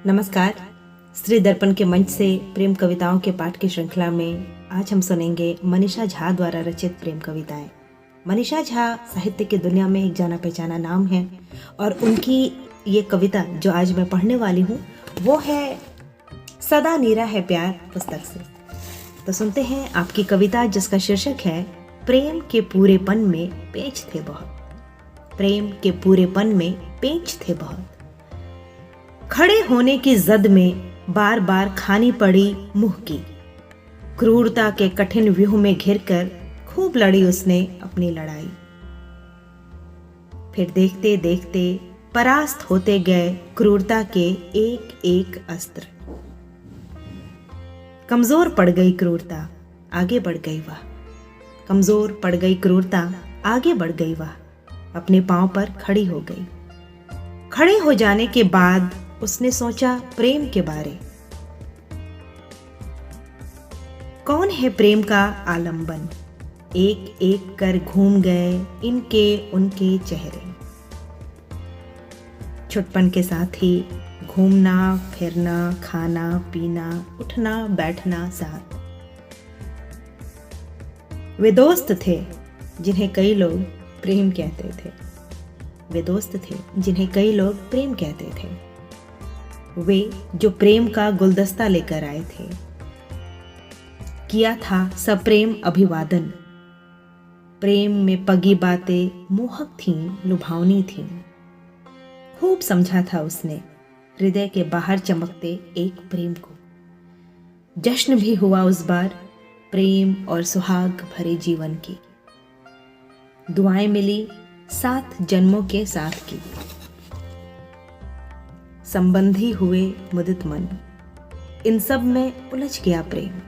नमस्कार। श्री दर्पण के मंच से प्रेम कविताओं के पाठ की श्रृंखला में आज हम सुनेंगे मनीषा झा द्वारा रचित प्रेम कविताएं। मनीषा झा साहित्य की दुनिया में एक जाना पहचाना नाम है और उनकी ये कविता जो आज मैं पढ़ने वाली हूँ वो है सदा नीरा है प्यार पुस्तक से। तो सुनते हैं आपकी कविता जिसका शीर्षक है प्रेम के पूरेपन में पेच थे बहुत। प्रेम के पूरेपन में पेच थे बहुत। खड़े होने की जद में बार बार खानी पड़ी मुंह की। क्रूरता के कठिन व्यूह में घिरकर खूब लड़ी उसने अपनी लड़ाई। फिर देखते देखते परास्त होते गए क्रूरता के एक एक अस्त्र। कमजोर पड़ गई क्रूरता, आगे बढ़ गई वह। कमजोर पड़ गई क्रूरता, आगे बढ़ गई वह। अपने पांव पर खड़ी हो गई। खड़े हो जाने के बाद उसने सोचा प्रेम के बारे। कौन है प्रेम का आलंबन? एक एक कर घूम गए इनके उनके चेहरे। छुटपन के साथ ही घूमना फिरना, खाना पीना, उठना बैठना साथ। वे दोस्त थे जिन्हें कई लोग प्रेम कहते थे। वे दोस्त थे जिन्हें कई लोग प्रेम कहते थे। वे जो प्रेम का गुलदस्ता लेकर आए थे। किया था सप्रेम अभिवादन। प्रेम में पगी बातें मोहक थीं, लुभावनी थीं। खूब समझा था उसने हृदय के बाहर चमकते एक प्रेम को। जश्न भी हुआ उस बार प्रेम और सुहाग भरे जीवन की। दुआएं मिली 7 जन्मों के साथ की। संबंधी हुए मुदित मन। इन सब में उलझ गया प्रेम।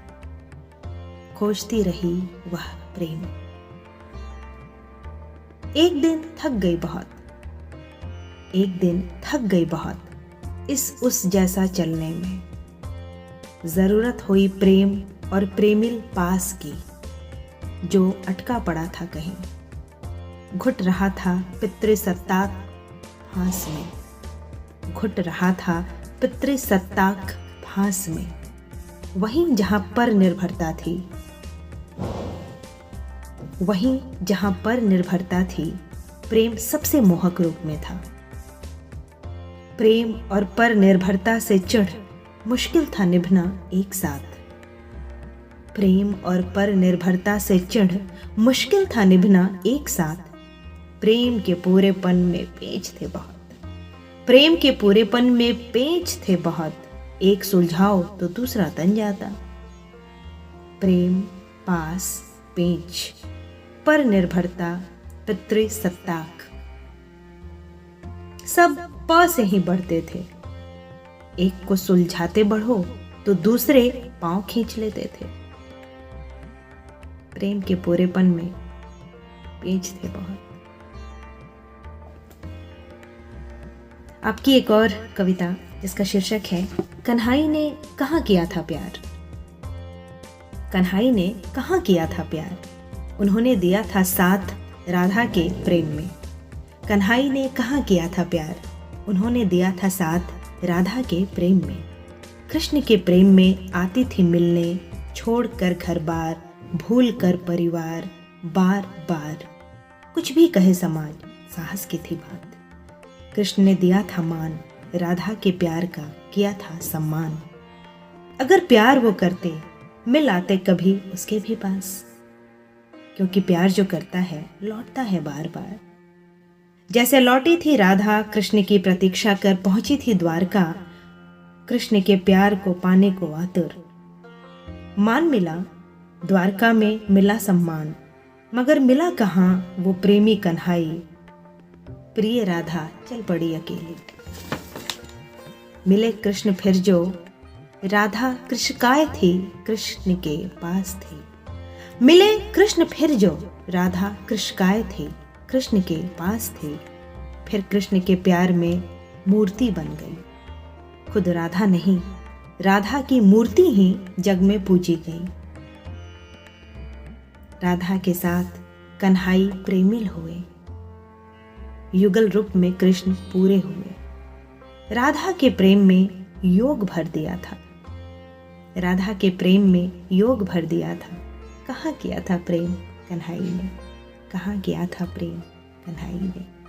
खोजती रही वह प्रेम। एक दिन थक गई बहुत। एक दिन थक गई बहुत इस उस जैसा चलने में। जरूरत हुई प्रेम और प्रेमिल पास की जो अटका पड़ा था कहीं। घुट रहा था पितृसत्ताक फांस में। घुट रहा था पितृसत्ताक फांस में। वहीं जहां पर निर्भरता थी। वहीं जहां पर निर्भरता थी प्रेम सबसे मोहक रूप में था। प्रेम और पर निर्भरता से चिढ़ मुश्किल था निभना एक साथ। प्रेम और पर निर्भरता से चिढ़ मुश्किल था निभना एक साथ। प्रेम के पूरेपन में पेच थे बहुत। प्रेम के पूरेपन में पेच थे बहुत। एक सुलझाओ तो दूसरा तन जाता। प्रेम पास पेच पर निर्भरता पितृसत्ताक सब प से ही बढ़ते थे। एक को सुलझाते बढ़ो तो दूसरे पांव खींच लेते थे। प्रेम के पूरेपन में पेच थे बहुत। आपकी एक और कविता जिसका शीर्षक है कन्हाई ने कहाँ किया था प्यार। कन्हाई ने कहाँ किया था प्यार। उन्होंने दिया था साथ राधा के प्रेम में। कन्हाई ने कहाँ किया था प्यार। उन्होंने दिया था साथ राधा के प्रेम में। कृष्ण के प्रेम में आती थी मिलने, छोड़ कर घर बार, भूल कर परिवार, बार बार। कुछ भी कहे समाज, साहस की थी बात। कृष्ण ने दिया था मान, राधा के प्यार का किया था सम्मान। अगर प्यार वो करते मिल आते कभी उसके भी पास। क्योंकि प्यार जो करता है लौटता है बार बार। जैसे लौटी थी राधा कृष्ण की प्रतीक्षा कर पहुंची थी द्वारका। कृष्ण के प्यार को पाने को आतुर। मान मिला द्वारका में, मिला सम्मान, मगर मिला कहाँ वो प्रेमी कन्हाई। प्रिय राधा चल पड़ी अकेली। मिले कृष्ण फिर जो, राधा कृष्णकाय थी, कृष्ण के पास थी। मिले कृष्ण फिर जो, राधा कृष्णकाय थी, कृष्ण के पास थी। फिर कृष्ण के प्यार में मूर्ति बन गई। खुद राधा नहीं, राधा की मूर्ति ही जग में पूजी गई। राधा के साथ कन्हाई प्रेमिल हुए। युगल रूप में कृष्ण पूरे हुए। राधा के प्रेम में योग भर दिया था। राधा के प्रेम में योग भर दिया था। कहाँ किया था प्रेम कन्हई ने, कहाँ किया था प्रेम कन्हई ने।